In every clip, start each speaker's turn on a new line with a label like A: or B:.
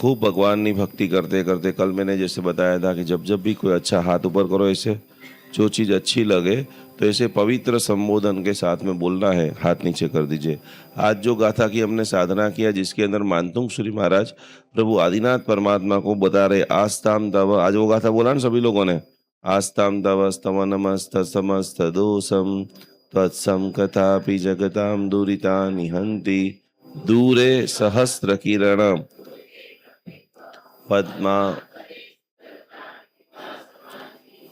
A: खूब भगवान की भक्ति करते करते, कल मैंने जैसे बताया था कि जब जब भी कोई अच्छा हाथ ऊपर करो, ऐसे जो चीज़ अच्छी लगे तो ऐसे पवित्र संबोधन के साथ में बोलना है, हाथ नीचे कर दीजिए। आज जो गाथा की हमने साधना किया, जिसके अंदर मानतुंग सूरी महाराज प्रभु आदिनाथ परमात्मा को बता रहे, आस्ताम तव, आज वो गाथा बोला ना सभी लोगों ने, आस्ताम तव स्तव नमस्त समस्त दोषम तत्सम कथापि जगताम दूरिता निहंति दूरे सहस्त्र किरण पद्मा।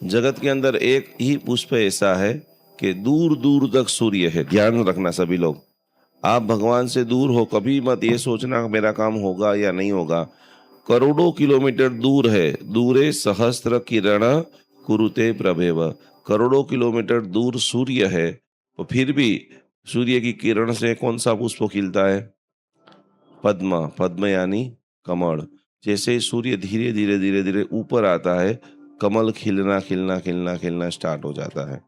A: जगत के अंदर एक ही पुष्प ऐसा है कि दूर दूर तक सूर्य है। ध्यान रखना सभी लोग, आप भगवान से दूर हो, कभी मत ये सोचना मेरा काम होगा या नहीं होगा। करोड़ों किलोमीटर दूर है, दूरे सहस्त्र किरण कुरुते प्रभेव। करोड़ों किलोमीटर दूर सूर्य है, तो फिर भी सूर्य की किरण से कौन सा पुष्प खिलता है? पद्म। पद्म यानी कमल। जैसे सूर्य धीरे धीरे धीरे धीरे ऊपर आता है, कमल खिलना खिलना खिलना खिलना स्टार्ट हो जाता है।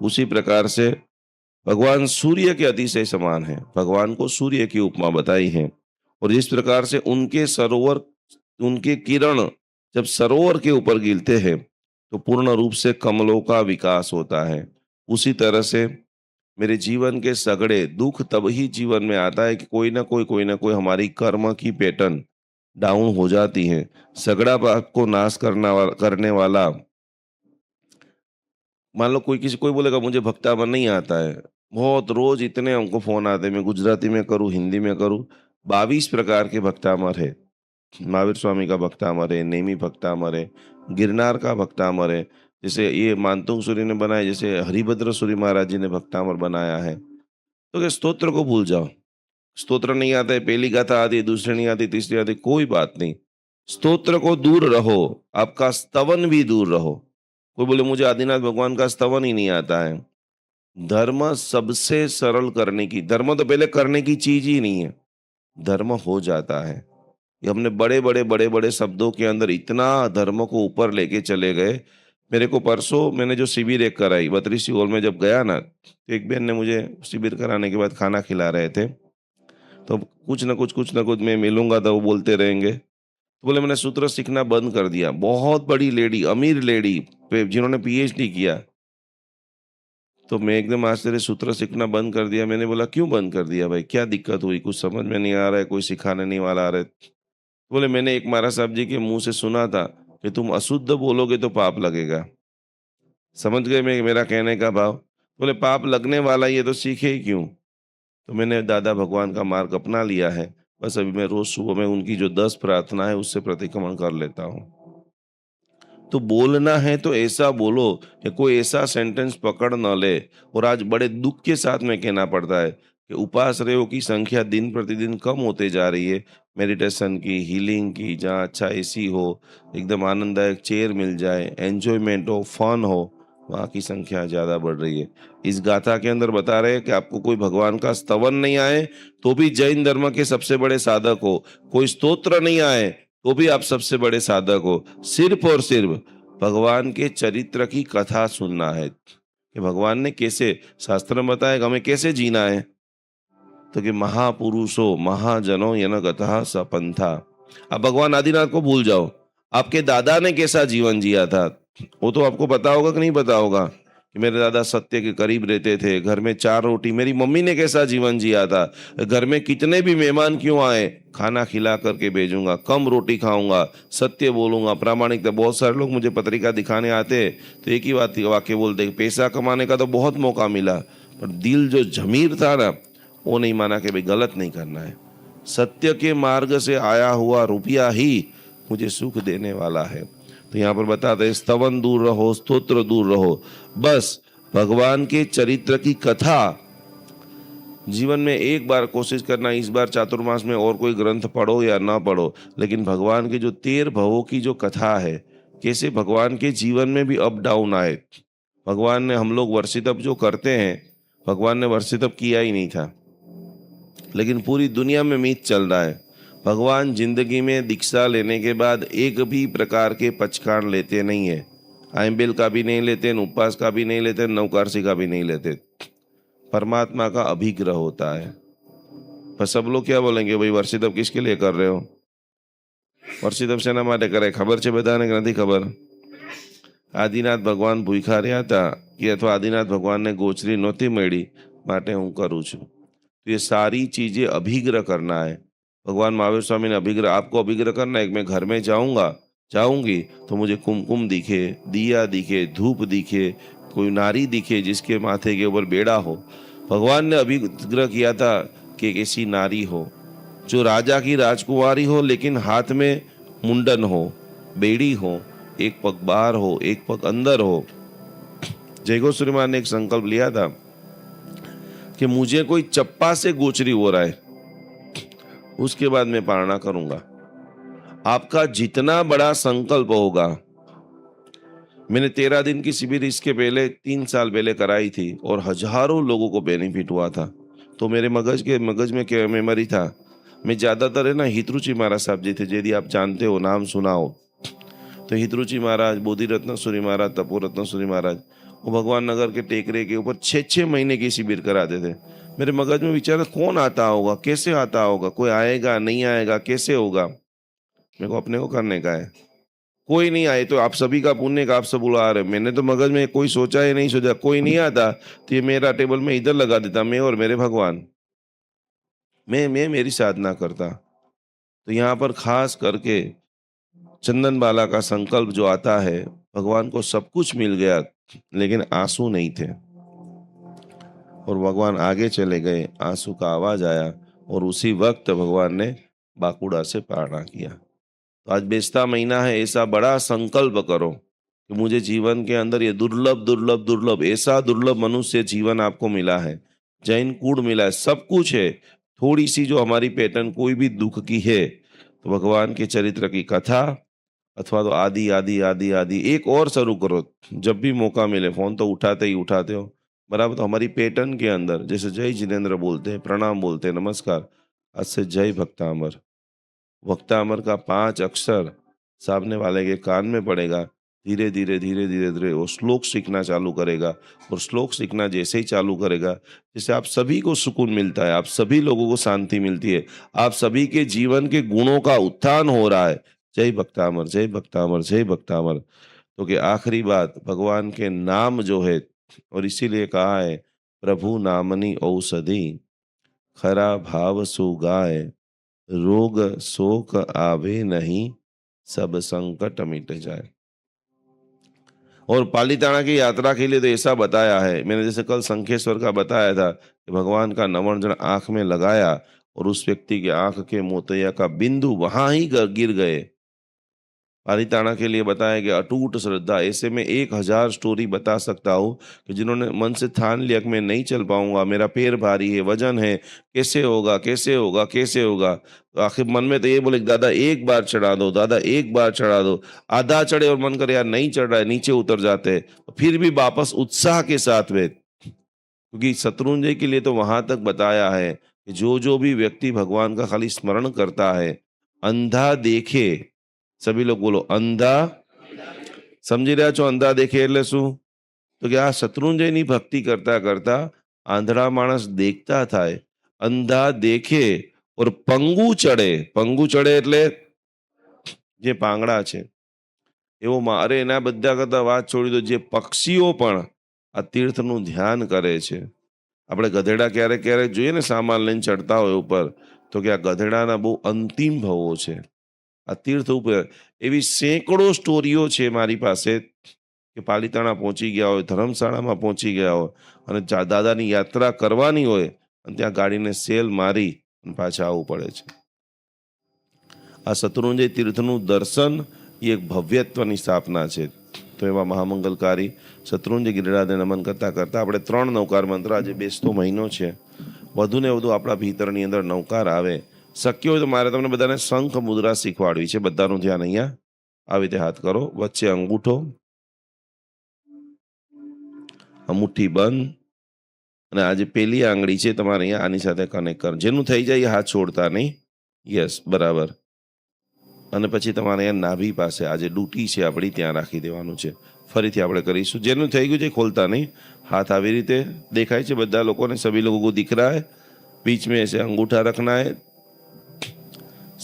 A: उसी प्रकार से भगवान सूर्य के अतिशय समान है। भगवान को सूर्य की उपमा बताई है, और जिस प्रकार से उनके सरोवर, उनके किरण जब सरोवर के ऊपर गिरते हैं तो पूर्ण रूप से कमलों का विकास होता है। उसी तरह से मेरे जीवन के सगड़े दुख तब ही जीवन में आता है कि कोई ना कोई हमारी कर्म की पैटर्न डाउन हो जाती है। सगड़ा बात को नाश करने वाला, मान लो कोई बोलेगा मुझे भक्तामर नहीं आता है, बहुत रोज इतने हमको फोन आते हैं, मैं गुजराती में करूँ हिंदी में करूँ, 22 प्रकार के भक्तामर है। महावीर स्वामी का भक्तामर है, नेमी भक्तामर है, गिरनार का भक्तामर है, जैसे ये मानतुंग सूरी ने बनाया, जैसे हरिभद्र सूरी महाराज जी ने भक्तामर बनाया है। तो क्या स्तोत्र को भूल जाओ? स्तोत्र नहीं आता है, पहली गाथा आती है, दूसरी नहीं आती, तीसरी आती, कोई बात नहीं। स्तोत्र को दूर रहो, आपका स्तवन भी दूर रहो। कोई बोले मुझे आदिनाथ भगवान का स्तवन ही नहीं आता है। धर्म सबसे सरल करने की, धर्म तो पहले करने की चीज ही नहीं है, धर्म हो जाता है। ये हमने बड़े बड़े शब्दों के अंदर इतना धर्म को ऊपर लेके चले गए। मेरे को परसों मैंने जो शिविर एक कराई बत्रीसी हॉल में, जब गया ना, तो एक बहन ने मुझे शिविर कराने के बाद खाना खिला रहे थे, तो कुछ ना कुछ मैं मिलूंगा तो वो बोलते रहेंगे। तो बोले मैंने सूत्र सीखना बंद कर दिया। बहुत बड़ी लेडी, अमीर लेडी जिन्होंने पीएचडी किया, तो मैं एकदम आश्चर्य, सूत्र सीखना बंद कर दिया। मैंने बोला क्यों बंद कर दिया भाई, क्या दिक्कत हुई, कुछ समझ में नहीं आ रहा है, कोई सिखाने नहीं वाला आ रहा है? बोले मैंने एक महाराज साहब जी के मुंह से सुना था कि तुम अशुद्ध बोलोगे तो पाप लगेगा। समझ गए मैं मेरा कहने का भाव? बोले पाप लगने वाला ही है तो सीखे ही क्यों? तो मैंने दादा भगवान का मार्ग अपना लिया है। बस अभी मैं रोज सुबह में उनकी जो 10 प्रार्थना है उससे प्रतिक्रमण कर लेता हूँ। तो बोलना है तो ऐसा बोलो कि कोई ऐसा सेंटेंस पकड़ न ले। और आज बड़े दुख के साथ में कहना पड़ता है कि उपाश्रयों की संख्या दिन प्रतिदिन कम होते जा रही है। मेडिटेशन की, हीलिंग की, जहाँ अच्छा एसी हो, एकदम आनंददायक चेयर मिल जाए, एंजॉयमेंट हो, फन हो, वहाँ की संख्या ज़्यादा बढ़ रही है। इस गाथा के अंदर बता रहे हैं कि आपको कोई भगवान का स्तवन नहीं आए तो भी जैन धर्म के सबसे बड़े साधक हो, कोई स्तोत्र नहीं आए तो भी आप सबसे बड़े साधक हो। सिर्फ और सिर्फ भगवान के चरित्र की कथा सुनना है कि भगवान ने कैसे, शास्त्र में बताया कि हमें कैसे जीना है। तो कि महापुरुषो महाजनो यन गतः सपंथा। अब भगवान आदिनाथ को भूल जाओ, आपके दादा ने कैसा जीवन जिया था वो तो आपको पता होगा कि नहीं पता होगा कि मेरे दादा सत्य के करीब रहते थे, घर में 4 रोटी। मेरी मम्मी ने कैसा जीवन जिया था, घर में कितने भी मेहमान क्यों आए खाना खिला करके भेजूंगा, कम रोटी खाऊंगा, सत्य बोलूंगा, प्रामाणिकता। बहुत सारे लोग मुझे पत्रिका दिखाने आते तो एक ही बात वाक्य बोलते, पैसा कमाने का तो बहुत मौका मिला, पर दिल जो जमीर था ना, वो नहीं माना कि भाई गलत नहीं करना है, सत्य के मार्ग से आया हुआ रुपया ही मुझे सुख देने वाला है। तो यहाँ पर बताते हैं स्तवन दूर रहो, स्तोत्र दूर रहो, बस भगवान के चरित्र की कथा जीवन में एक बार कोशिश करना। इस बार चातुर्मास में और कोई ग्रंथ पढ़ो या ना पढ़ो, लेकिन भगवान के जो 13 भवों की जो कथा है, कैसे भगवान के जीवन में भी अप डाउन आए। भगवान ने, हम लोग वर्षितप जो करते हैं, भगवान ने वर्षितप किया ही नहीं था, लेकिन पूरी दुनिया में मीत चल रहा है। भगवान जिंदगी में दीक्षा लेने के बाद एक भी प्रकार के पचकान लेते नहीं है, आइम्बेल का भी नहीं लेते, उपवास का भी नहीं लेते, नवकारसी का भी नहीं लेते। परमात्मा का अभिग्रह होता है। पर सब लोग क्या बोलेंगे, भाई वर्षित अब किसके लिए कर रहे हो? વર્ષિતપ શેના માટે કરાય ખબર છે બધાને કે નથી ખબર? આદિનાથ ભગવાન ભૂખ્યા રહ્યા હતા કે અથવા આદિનાથ ભગવાનને गोचरी नહોતી મળી માટે હું કરું છું। तो ये सारी चीजें अभिग्रह करना है। भगवान महावीर स्वामी ने अभिग्रह, आपको अभिग्रह करना है कि मैं घर में जाऊंगी तो मुझे कुमकुम दिखे, दिया दिखे, धूप दिखे, कोई नारी दिखे जिसके माथे के ऊपर बेड़ा हो। भगवान ने अभिग्रह किया था कि एक ऐसी नारी हो जो राजा की राजकुमारी हो लेकिन हाथ में मुंडन हो, बेड़ी हो, एक पग बाहर हो, एक पग अंदर हो। जयगोस्वामी महाराज ने एक संकल्प लिया था कि मुझे कोई चप्पा से गोचरी हो रहा है, उसके बाद मैं पारणा करूंगा। आपका जितना बड़ा संकल्प होगा, मैंने 13 दिन की शिविर इसके पहले 3 साल पहले कराई थी और हजारों लोगों को बेनिफिट हुआ था। तो मेरे मगज में क्या मेमोरी था, मैं ज्यादातर है ना हितरुचि महाराज साहब जी थे, यदि आप जानते हो, नाम सुना हो तो हितरुचि महाराज, बोधिरत्न सूरी महाराज, तपोरत्न सूरी महाराज, वो भगवान नगर के टेकरे के ऊपर 6-6 महीने की शिविर कराते थे। मेरे मगज में विचार, कौन आता होगा, कैसे आता होगा, कोई आएगा नहीं आएगा, कैसे होगा, मेरे को अपने को करने का है। कोई नहीं आए तो आप सभी का पुण्य का आप सब बुला रहे। मैंने तो मगज में कोई सोचा ही नहीं, सोचा कोई नहीं आता तो ये मेरा टेबल में इधर लगा देता, मैं और मेरे भगवान, मैं मेरी साधना करता। तो यहाँ पर खास करके चंदन बाला का संकल्प जो आता है, भगवान को सब कुछ मिल गया लेकिन आंसू नहीं थे और भगवान आगे चले गए, आंसू का आवाज आया और उसी वक्त भगवान ने बाकुड़ा से पारणा किया। तो आज बेस्ता महीना है, ऐसा बड़ा संकल्प करो कि मुझे जीवन के अंदर ये दुर्लभ दुर्लभ दुर्लभ, ऐसा दुर्लभ मनुष्य जीवन आपको मिला है, जैन कूड़ मिला है, सब कुछ है। थोड़ी सी जो हमारी पैटर्न कोई भी दुख की है तो भगवान के चरित्र की कथा अथवा तो आदि आदि आदि आदि एक और शुरू करो। जब भी मौका मिले फोन तो उठाते ही उठाते हो, बराबर। तो हमारी पैटर्न के अंदर जैसे जय जिनेन्द्र बोलते हैं, प्रणाम बोलते हैं, नमस्कार, आज से जय भक्तामर। भक्तामर का 5 अक्षर सामने वाले के कान में पड़ेगा, धीरे धीरे धीरे धीरे धीरे वो श्लोक सीखना चालू करेगा और श्लोक सीखना जैसे ही चालू करेगा, जैसे आप सभी को सुकून मिलता है, आप सभी लोगों को शांति मिलती है, आप सभी के जीवन के गुणों का उत्थान हो रहा है। जय भक्तामर, जय भक्तामर, जय भक्तामर। तो कि आखिरी बात, भगवान के नाम जो है, और इसीलिए कहा है प्रभु नामनी औषधि, खरा भाव सुगाय, रोग शोक आवे नहीं, सब संकट मिट जाए। और पालीताना की यात्रा के लिए तो ऐसा बताया है, मैंने जैसे कल शंखेश्वर का बताया था कि भगवान का नमन जन आंख में लगाया और उस व्यक्ति के आंख के मोतिया का बिंदु वहां ही गिर गए। पालीताना के लिए बताया कि अटूट श्रद्धा। ऐसे में 1000 स्टोरी बता सकता हूँ कि जिन्होंने मन से ठान लिया कि मैं नहीं चल पाऊंगा, मेरा पैर भारी है, वजन है, कैसे होगा कैसे होगा कैसे होगा, तो आखिर मन में तो ये बोले दादा एक बार चढ़ा दो, दादा एक बार चढ़ा दो। आधा चढ़े और मन करे यार नहीं चढ़ रहा है, नीचे उतर जाते हैं, फिर भी वापस उत्साह के साथ वे, क्योंकि शत्रुंजय के लिए तो वहां तक बताया है कि जो भी व्यक्ति भगवान का खाली स्मरण करता है, अंधा देखे, सभी लोग बोलो अंधा, समझी રહ્યા છો? અંધા દેખે એટલે શું? તો કે આ શત્રુંજયની ભક્તિ કરતા કરતા આંધળા માણસ દેખતા થાય, અંધા દેખે और पंगु चढ़े એટલે જે પાંગડા છે એવો અરે એના બધા કરતા વાત છોડી દો, જે પક્ષીઓ પણ આ તીર્થનું ધ્યાન કરે છે। આપણે ગધેડા ક્યારેક ક્યારેક જોઈએ ને, સામાન લઈને ચડતા હોય ઉપર, તો કે આ ગધેડાના બહુ અંતિમ ભાવો છે આ तीर्थ ઉપર। એવી સેંકડો સ્ટોરીઓ છે મારી પાસે કે પાલીતાણા પહોંચી ગયા હોય, ધર્મશાળામાં પહોંચી ગયા હોય અને દાદાની યાત્રા કરવાની હોય અને ત્યાં ગાડીને સેલ મારી અને પાછા આવવું પડે છે। આ શત્રુંજય તીર્થનું દર્શન એ એક ભવ્યત્વની સ્થાપના છે। તો એવા મહામંગલકારી શત્રુંજય ગિરિરાજને નમન કરતા કરતા આપણે 3 નવકાર મંત્ર, આજે બેસતો મહિનો છે, વધુ ને વધુ આપણા ભીતરની અંદર નવકાર આવે। શક્ય હોય તો મારે તમને બધાને શંખ મુદ્રા શીખવાડવી છે। બધાનું ધ્યાન અહીંયા આવી રીતે હાથ કરો, વચ્ચે અંગૂઠો, મુઠ્ઠી બંધ, અને આજે પેલી આંગળી છે તમારે અહીંયા આની સાથે કનેક્ટ કર, જેનું થઈ જાય હાથ છોડતા નહીં, યસ બરાબર। અને પછી તમારે અહીંયા નાભી પાસે આજે ડૂટી છે આપણી, ત્યાં રાખી દેવાનું છે। ફરીથી આપણે કરીશું, જેનું થઈ ગયું છે ખોલતા નહીં, हाथ આવી રીતે દેખાય છે બધા લોકોને, सभी लोगों को दिख रहा है, बीच में ऐसे अंगूठा रखना है,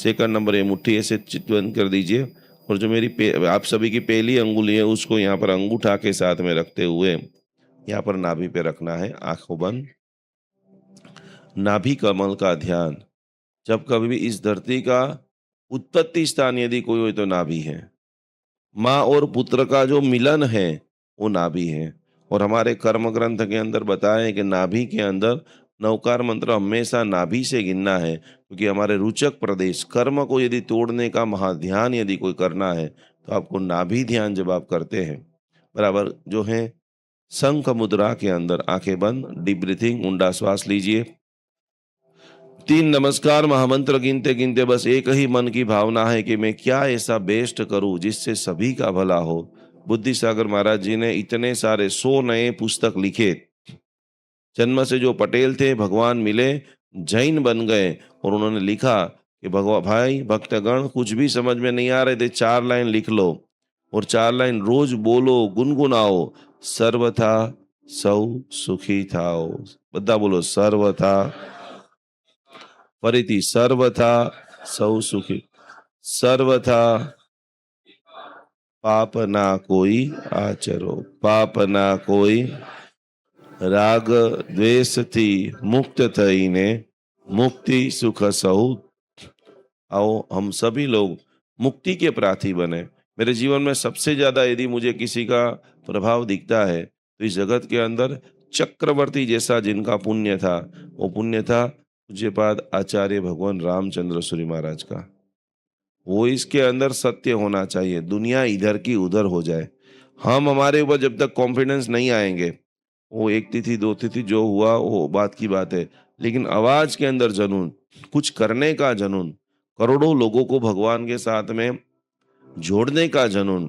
A: सेकंड नंबर ये मुट्ठी ऐसे चितवन कर दीजिए, और जो मेरी आप सभी की पहली अंगुली है उसको यहाँ पर अंगूठा के साथ में रखते हुए यहाँ पर नाभि पे रखना है, आंखों बंद। नाभि कमल का ध्यान। जब कभी भी इस धरती का उत्पत्ति स्थान यदि कोई हो तो नाभि है। माँ और पुत्र का जो मिलन है वो नाभि है। और हमारे कर्म ग्रंथ के अंदर बताया है कि नाभि के अंदर नवकार मंत्र हमेशा नाभि से गिनना है, क्योंकि हमारे रुचक प्रदेश कर्म को यदि तोड़ने का महाध्यान यदि कोई करना है तो आपको नाभि ध्यान जब आप करते हैं बराबर जो है, शंख मुद्रा के अंदर आंखें बंद, डीप ब्रीथिंग, ऊंडा श्वास लीजिए। 3 नमस्कार महामंत्र गिनते गिनते बस एक ही मन की भावना है कि मैं क्या ऐसा बेस्ट करूं जिससे सभी का भला हो। बुद्धि सागर महाराज जी ने इतने सारे 100 नए पुस्तक लिखे। जन्म से जो पटेल थे भगवान मिले, जैन बन गए, और उन्होंने लिखा कि भगवान भाई भक्तगण कुछ भी समझ में नहीं आ रहे थे 4 लाइन लिख लो, और 4 लाइन रोज बोलो, गुनगुनाओ। सर्वथा सौ सुखी थाओ। બધા બોલો सर्वथा, ફરીથી सर्वथा સૌ સુખી, सर्वथा પાપ ના કોઈ આચરો, પાપ ના કોઈ રાગ દ્વેષથી મુક્ત થઈને मुक्ति सुख सौ। आओ हम सभी लोग मुक्ति के प्रार्थी बने। मेरे जीवन में सबसे ज्यादा यदि मुझे किसी का प्रभाव दिखता है तो इस जगत के अंदर चक्रवर्ती जैसा जिनका पुण्य था, वो पुण्य था पूज्यपाद आचार्य भगवान रामचंद्र सूरी महाराज का। वो इसके अंदर सत्य होना चाहिए, दुनिया इधर की उधर हो जाए। हम हमारे ऊपर जब तक कॉन्फिडेंस नहीं आएंगे, वो 1 तिथि 2 तिथि जो हुआ वो बात की बात है, लेकिन आवाज के अंदर जुनून, कुछ करने का जुनून, करोड़ों लोगों को भगवान के साथ में जोड़ने का जुनून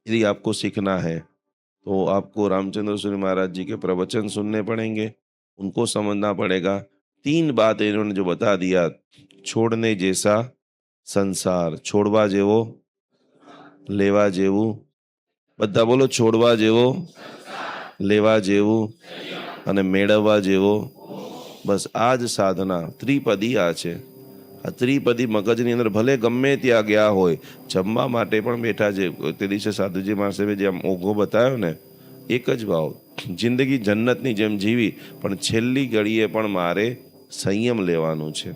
A: यदि आपको सीखना है तो आपको रामचंद्र सूरी महाराज जी के प्रवचन सुनने पड़ेंगे, उनको समझना पड़ेगा। 3 बात इन्होंने जो बता दिया, छोड़ने जैसा संसार, छोड़वा जेवो लेवा जेवू, બધા બોલો છોડવા જેવો લેવા જેવું અને મેળવવા જેવો। બસ આ જ સાધના ત્રિપદી આ છે। આ ત્રિપદી મગજની અંદર ભલે ગમે ત્યાં ગયા હોય, જમવા માટે પણ બેઠા છે, તે દિવસે સાધુજી મહારાજે જે ઓઘો બતાવ્યો ને, એક જ ભાવ, જિંદગી જન્નતની જેમ જીવી પણ છેલ્લી ઘડીએ પણ મારે સંયમ લેવાનું છે,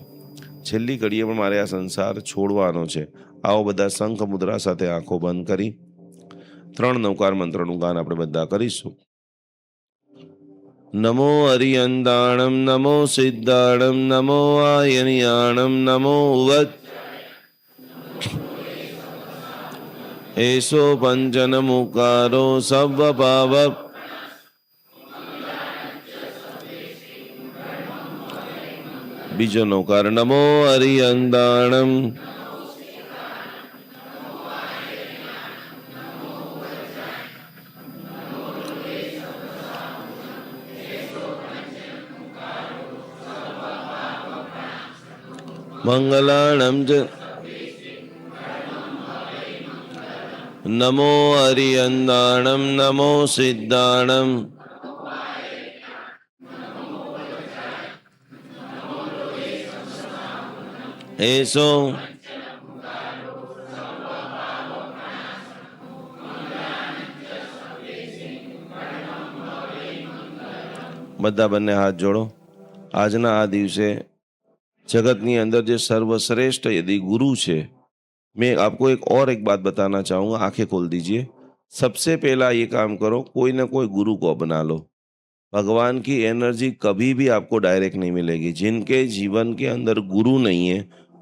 A: છેલ્લી ઘડીએ પણ મારે આ સંસાર છોડવાનો છે। આવો બધા શંખ મુદ્રા સાથે આંખો બંધ કરી 3 નવકાર મંત્રનું ગાન આપણે બધા કરીશું। નમો અરિયંદાણમ નમો સિદ્ધાણમ નમો આયનિયાણમ નમો ઉવત એસો પંચન મુકારો સર્વ પાવ। બીજો નવકાર નમો અરિયંદાણમ મંગલાણમ ચ નમો અરિયંદાણમ નમો સિદ્ધાણમ એસો બધા બંને હાથ જોડો। આજના આ દિવસે जगतनी अंदर जो सर्वश्रेष्ठ यदि गुरु छे, मैं आपको एक बात बताना चाहूंगा, आंखें खोल दीजिए। सबसे पहला ये काम करो, कोई ना कोई गुरु को अपना लो। भगवान की एनर्जी कभी भी आपको डायरेक्ट नहीं मिलेगी। जिनके जीवन के अंदर गुरु नहीं है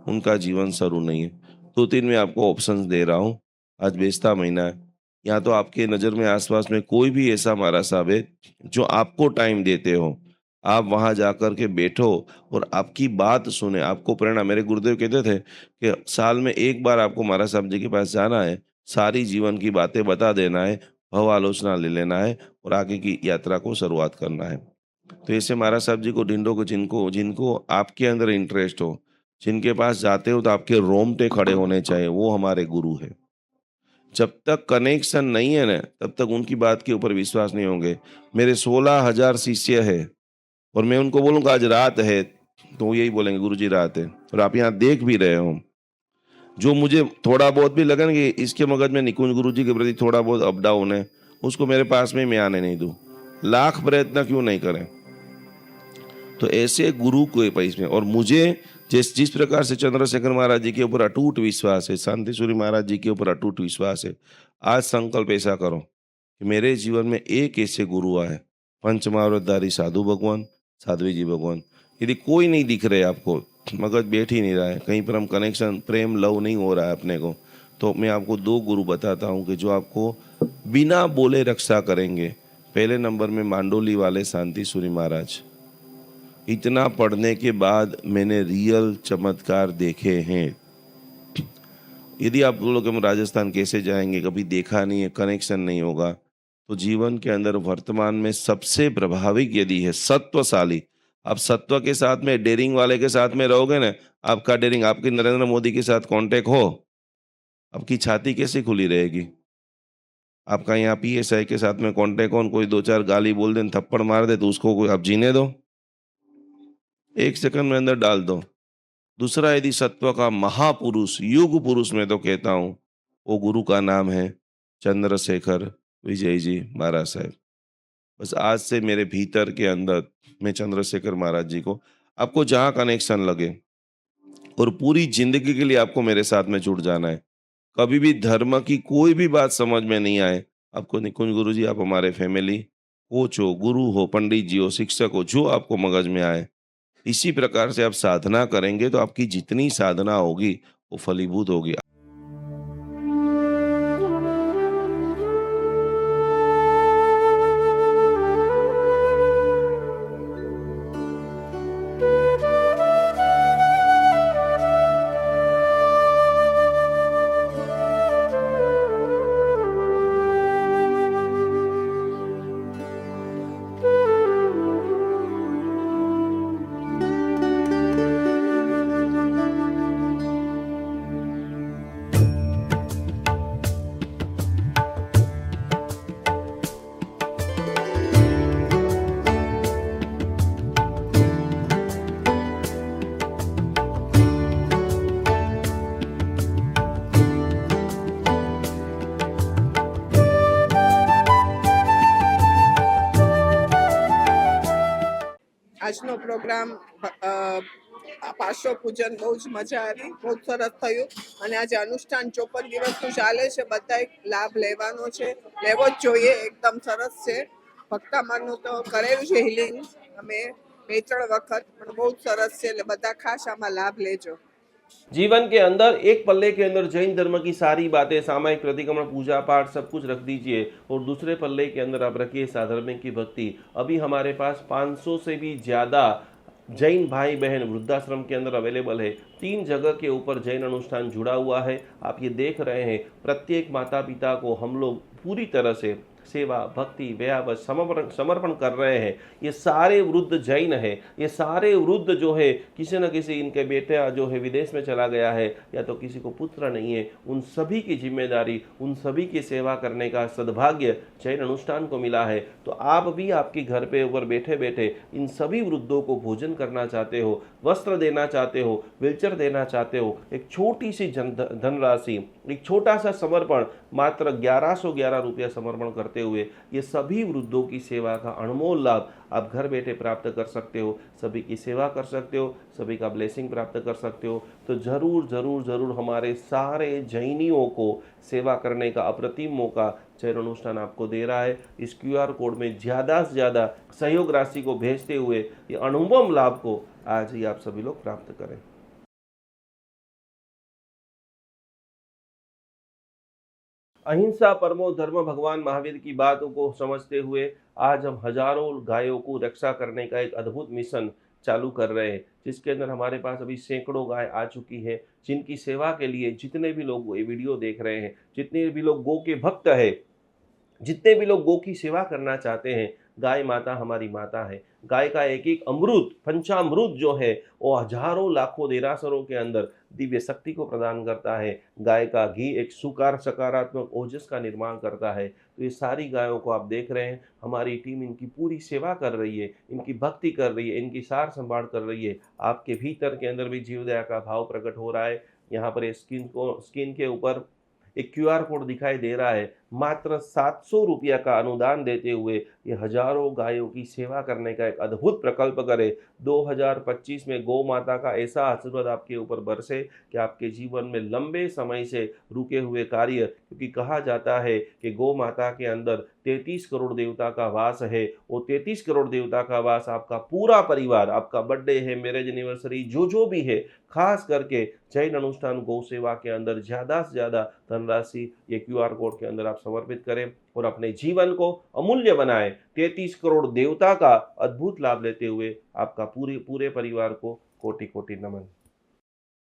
A: उनका जीवन शुरू नहीं है। 2-3 में आपको ऑप्शंस दे रहा हूँ। आज बेस्ता महीना है, या तो आपके नजर में आसपास में कोई भी ऐसा महाराज साहब है जो आपको टाइम देते हो, आप वहां जाकर के बैठो और आपकी बात सुने, आपको प्रेरणा। मेरे गुरुदेव कहते थे कि साल में 1 बार आपको महाराज साहब जी के पास जाना है, सारी जीवन की बातें बता देना है, भव आलोचना ले लेना है और आगे की यात्रा को शुरुआत करना है। तो ऐसे महाराज साहब जी को ढूंढो को जिनको जिनको आपके अंदर इंटरेस्ट हो, जिनके पास जाते हो तो आपके रोमटे खड़े होने चाहिए, वो हमारे गुरु है। जब तक कनेक्शन नहीं है ना, तब तक उनकी बात के ऊपर विश्वास नहीं होंगे। मेरे 16,000 शिष्य है और मैं उनको बोलूँगा आज रात है तो वो यही बोलेंगे गुरुजी राहत है। और आप यहाँ देख भी रहे हो, जो मुझे थोड़ा बहुत भी लगे ना कि इसके मगज में निकुंज गुरुजी के प्रति थोड़ा बहुत अप डाउन है, उसको मेरे पास में मैं आने नहीं दूं, लाख प्रयत्न क्यों नहीं करें। तो ऐसे गुरु को पैस में, और मुझे जिस प्रकार से चंद्रशेखर महाराज जी के ऊपर अटूट विश्वास है, शांति सूर्य महाराज जी के ऊपर अटूट विश्वास है, आज संकल्प ऐसा करो कि मेरे जीवन में एक ऐसे गुरु आए, पंचमहावतारी साधु भगवान, साध्वी जी भगवान। यदि कोई नहीं दिख रहे आपको, मगज बैठ ही नहीं रहा है, कहीं पर हम कनेक्शन प्रेम लव नहीं हो रहा है अपने को, तो मैं आपको दो गुरु बताता हूँ कि जो आपको बिना बोले रक्षा करेंगे। पहले नंबर में मांडोली वाले शांति सूर्य महाराज। इतना पढ़ने के बाद मैंने रियल चमत्कार देखे हैं। यदि आप बोलोगे हम राजस्थान कैसे जाएंगे, कभी देखा नहीं है, कनेक्शन नहीं होगा, तो जीवन के अंदर वर्तमान में सबसे प्रभाविक यदि है सत्वशाली, आप सत्व के साथ में डेयरिंग वाले के साथ में रहोगे ना, आपका डेयरिंग, आपकी नरेंद्र मोदी के साथ कांटेक्ट हो, आपकी छाती कैसे खुली रहेगी। आपका यहाँ पीएसआई के साथ में कांटेक्ट हो, कोई दो चार गाली बोल दे, थप्पड़ मार दे, तो उसको कोई आप जीने दो, एक सेकंड में अंदर डाल दो। दूसरा, यदि सत्व का महापुरुष, युग पुरुष मैं तो कहता हूं, वो गुरु का नाम है चंद्रशेखर विजय जी महाराज साहब। बस आज से मेरे भीतर के अंदर मैं चंद्रशेखर महाराज जी को, आपको जहां कनेक्शन लगे और पूरी जिंदगी के लिए आपको मेरे साथ में जुड़ जाना है। कभी भी धर्म की कोई भी बात समझ में नहीं आए, आपको निकुंज गुरु जी, आप हमारे फैमिली कोच हो, गुरु हो, पंडित जी हो, शिक्षक हो, जो आपको मगज में आए, इसी प्रकार से आप साधना करेंगे तो आपकी जितनी साधना होगी वो फलीभूत होगी।
B: આજનો પ્રોગ્રામ પાર્શ્વ પૂજન બહુ જ મજા આવી, બહુ સરસ થયું. અને આજે અનુષ્ઠાન 54 દિવસનું ચાલે છે, બધાએ લાભ લેવાનો છે, લેવો જ જોઈએ. એકદમ સરસ છે. ભક્તામાનું તો કરેલું છે હિલિંગ અમે 2-3 વખત, પણ બહુ જ સરસ છે. એટલે બધા ખાસ આમાં લાભ લેજો.
C: जीवन के अंदर एक पल्ले के अंदर जैन धर्म की सारी बातें, सामायिक प्रतिक्रमण, पूजा पाठ सब कुछ रख दीजिए, और दूसरे पल्ले के अंदर आप रखिए साधर्मिक की भक्ति। अभी हमारे पास 500 से भी ज़्यादा जैन भाई बहन वृद्धाश्रम के अंदर अवेलेबल है। 3 जगह के ऊपर जैन अनुष्ठान जुड़ा हुआ है, आप ये देख रहे हैं। प्रत्येक माता पिता को हम लोग पूरी तरह से सेवा, भक्ति, व्यावस समर्पण समर्पण कर रहे हैं। ये सारे वृद्ध जैन है, ये सारे वृद्ध जो है, किसी न किसी इनके बेटा जो है विदेश में चला गया है, या तो किसी को पुत्र नहीं है, उन सभी की जिम्मेदारी, उन सभी की सेवा करने का सद्भाग्य जैन अनुष्ठान को मिला है। तो आप भी आपके घर पे ऊपर बैठे बैठे इन सभी वृद्धों को भोजन करना चाहते हो, वस्त्र देना चाहते हो, व्हीलचेयर देना चाहते हो, एक छोटी सी धनराशि, एक छोटा सा समर्पण, मात्र 1111 रुपया समर्पण करते हुए ये सभी वृद्धों की सेवा का अनमोल लाभ आप घर बैठे प्राप्त कर सकते हो। सभी की सेवा कर सकते हो, सभी का ब्लेसिंग प्राप्त कर सकते हो। तो जरूर जरूर जरूर हमारे सारे जैनियों को सेवा करने का अप्रतिम मौका जैन अनुष्ठान आपको दे रहा है। इस QR कोड में ज़्यादा से ज़्यादा सहयोग राशि को भेजते हुए ये अनुपम लाभ को आज ही आप सभी लोग प्राप्त करें। अहिंसा परमो धर्म भगवान महावीर की बातों को समझते हुए आज हम हजारों गायों को रक्षा करने का एक अद्भुत मिशन चालू कर रहे हैं, जिसके अंदर हमारे पास अभी सैकड़ों गाय आ चुकी है, जिनकी सेवा के लिए जितने भी लोग ये वीडियो देख रहे हैं, जितने भी लोग गौ के भक्त है, जितने भी लोग गौ की सेवा करना चाहते हैं, गाय माता हमारी माता है। गाय का एक एक अमृत, पंचामृत जो है वो हजारों लाखों देरासरों के अंदर दिव्य शक्ति को प्रदान करता है। गाय का घी एक सकारात्मक ओजस का निर्माण करता है। तो ये सारी गायों को आप देख रहे हैं, हमारी टीम इनकी पूरी सेवा कर रही है, इनकी भक्ति कर रही है, इनकी सार संभाल कर रही है। आपके भीतर के अंदर भी जीवदया का भाव प्रकट हो रहा है। यहाँ पर स्क्रीन के ऊपर एक क्यूआर कोड दिखाई दे रहा है। मात्र 700 रुपया का अनुदान देते हुए ये हजारों गायों की सेवा करने का एक अद्भुत प्रकल्प करे। 2025 में गौ माता का ऐसा आशीर्वाद आपके ऊपर बरसे कि आपके जीवन में लंबे समय से रुके हुए कार्य, क्योंकि कहा जाता है कि गौ माता के अंदर 33 करोड़ देवता का वास है। वो 33 करोड़ देवता का वास आपका पूरा परिवार, आपका बर्थडे है, मैरिज एनिवर्सरी, जो भी है, खास करके जैन अनुष्ठान गौ सेवा के अंदर ज़्यादा से ज़्यादा धनराशि ये क्यूआर कोड के अंदर आप समर्पित करें और अपने जीवन को अमूल्य बनाएं। 33 करोड़ देवता का अद्भुत लाभ लेते हुए आपका पूरे परिवार को कोटि कोटि नमन।